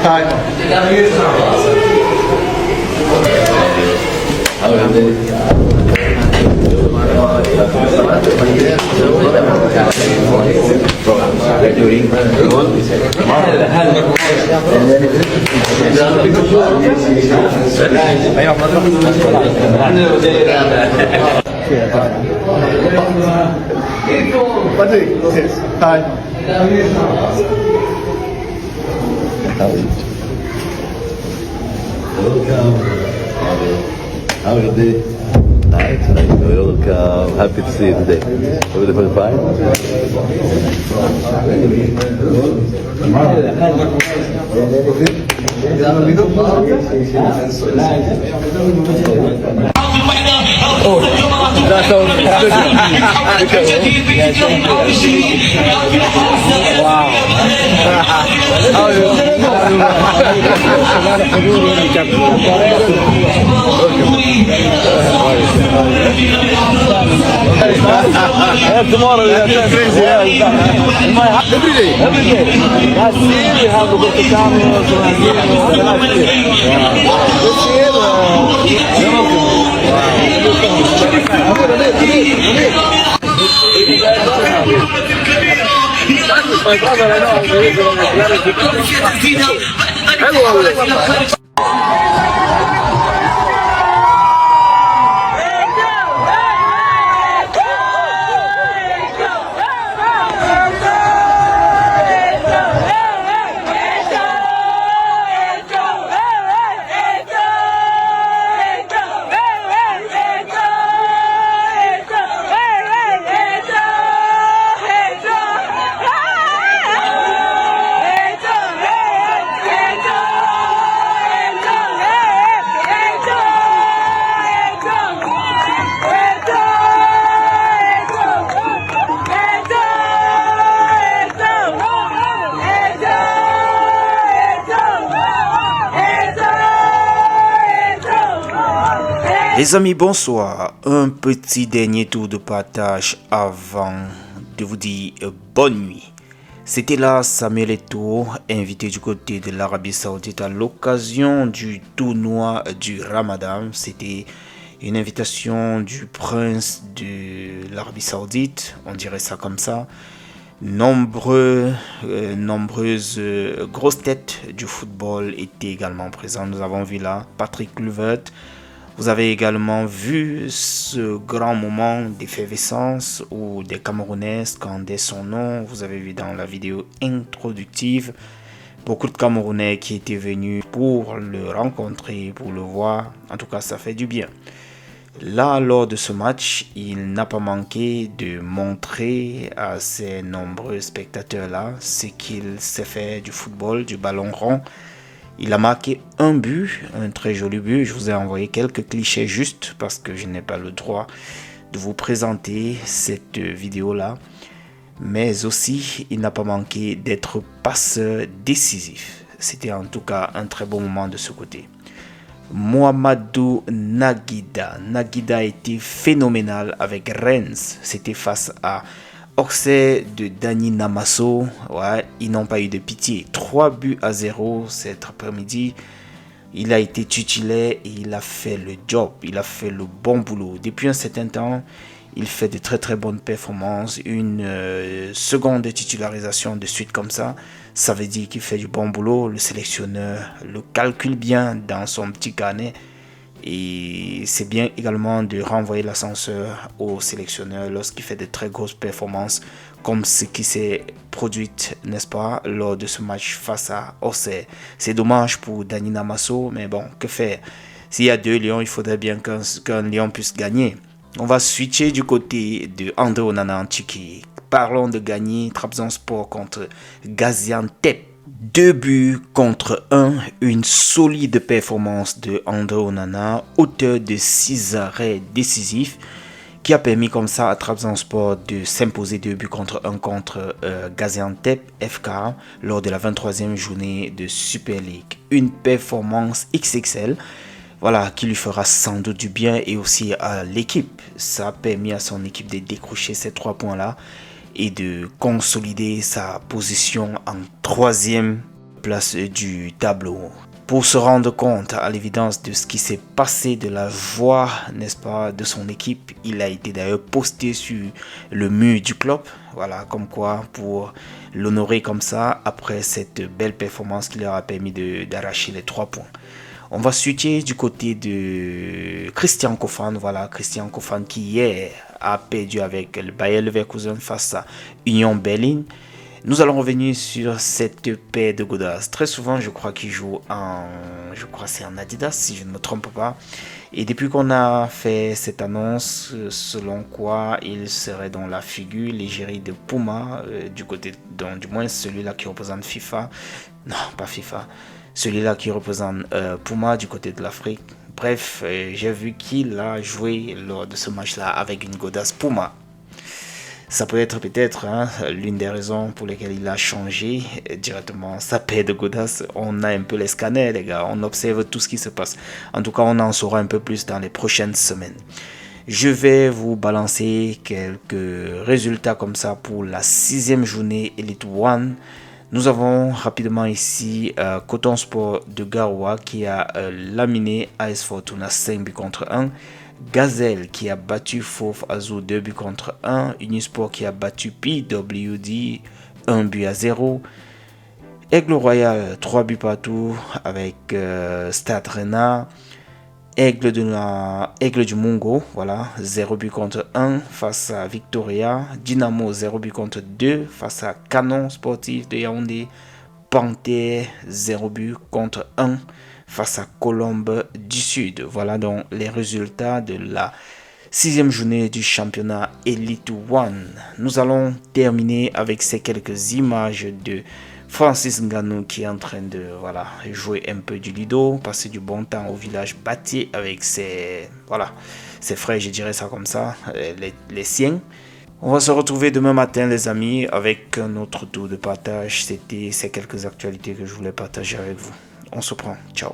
Time. Patrick, yes. Time. How are you? Nice, welcome. Happy to see you today. Everything fine? Oh, that's so wow. How are tomorrow we have crazy. Every day. Last year we have to go to Cameroon, this my brother, I know. Les amis, bonsoir. Un petit dernier tour de partage avant de vous dire bonne nuit. C'était là Samuel Eto'o, invité du côté de l'Arabie Saoudite à l'occasion du tournoi du Ramadan. C'était une invitation du prince de l'Arabie Saoudite, on dirait ça comme ça. Nombreuses grosses têtes du football étaient également présentes. Nous avons vu là Patrick Kluivert. Vous avez également vu ce grand moment d'effervescence où des Camerounais scandaient son nom. Vous avez vu dans la vidéo introductive beaucoup de Camerounais qui étaient venus pour le rencontrer, pour le voir. En tout cas, ça fait du bien. Là, lors de ce match, il n'a pas manqué de montrer à ces nombreux spectateurs-là ce qu'il sait faire du football, du ballon rond. Il a marqué un but, un très joli but. Je vous ai envoyé quelques clichés juste parce que je n'ai pas le droit de vous présenter cette vidéo-là. Mais aussi, il n'a pas manqué d'être passeur décisif. C'était en tout cas un très bon moment de ce côté. Mohamedou Naguida. Naguida a été phénoménal avec Rennes. C'était face à Auxerre de Dani Namasso. Ouais, ils n'ont pas eu de pitié. 3-0 cet après-midi. Il a été titulaire et il a fait le job. Il a fait le bon boulot. Depuis un certain temps, il fait de très très bonnes performances. Une seconde titularisation de suite comme ça, ça veut dire qu'il fait du bon boulot. Le sélectionneur le calcule bien dans son petit carnet. Et c'est bien également de renvoyer l'ascenseur au sélectionneur lorsqu'il fait de très grosses performances comme ce qui s'est produit, n'est-ce pas, lors de ce match face à Auxerre. C'est dommage pour Dani Namasso, mais bon, que faire? S'il y a deux lions, il faudrait bien qu'un lion puisse gagner. On va switcher du côté de André Onana Antiki. Parlons de gagner Trabzonspor contre Gaziantep. 2-1, une solide performance de André Onana, auteur de 6 arrêts décisifs, qui a permis comme ça à Trabzonspor de s'imposer 2-1 contre Gaziantep FK lors de la 23e journée de Super League. Une performance XXL, voilà, qui lui fera sans doute du bien et aussi à l'équipe. Ça a permis à son équipe de décrocher ces 3 points-là et de consolider sa position en 3e place du tableau. Pour se rendre compte à l'évidence de ce qui s'est passé, de la joie, n'est-ce pas, de son équipe, il a été d'ailleurs posté sur le mur du club. Voilà, comme quoi, pour l'honorer comme ça, après cette belle performance qui leur a permis d'arracher les 3 points. On va switcher du côté de Christian Kofan. Voilà, Christian Kofan qui hier a perdu avec le Bayer Leverkusen face à Union Berlin. Nous allons revenir sur cette paire de godasses. Très souvent, je crois qu'il joue c'est en Adidas, si je ne me trompe pas. Et depuis qu'on a fait cette annonce, selon quoi il serait dans la figure, l'égérie de Puma, du côté, donc, du moins celui-là qui représente FIFA. Non, pas FIFA. Celui-là qui représente Puma du côté de l'Afrique. Bref, j'ai vu qu'il a joué lors de ce match-là avec une godasse Puma. Ça peut être peut-être l'une des raisons pour lesquelles il a changé directement sa paire de godasses. On a un peu les scanners, les gars. On observe tout ce qui se passe. En tout cas, on en saura un peu plus dans les prochaines semaines. Je vais vous balancer quelques résultats comme ça pour la 6e journée Elite One. Nous avons rapidement ici Coton Sport de Garoua qui a laminé AS Fortuna 5 buts contre 1. Gazelle qui a battu Fauve Azur 2 buts contre 1. Unisport qui a battu PWD 1 but à 0. Aigle Royal 3 buts partout avec Stade Rennais. Aigle du Mungo, voilà, 0 but contre 1 face à Victoria. Dynamo 0 but contre 2 face à Canon Sportif de Yaoundé. Panthère 0 but contre 1 face à Colombe du Sud. Voilà donc les résultats de la 6e journée du championnat Elite One. Nous allons terminer avec ces quelques images de Francis Ngannou qui est en train de jouer un peu du lido, passer du bon temps au village bâti avec ses frères, je dirais ça comme ça, les siens. On va se retrouver demain matin les amis avec un autre tour de partage. C'était ces quelques actualités que je voulais partager avec vous. On se prend, ciao.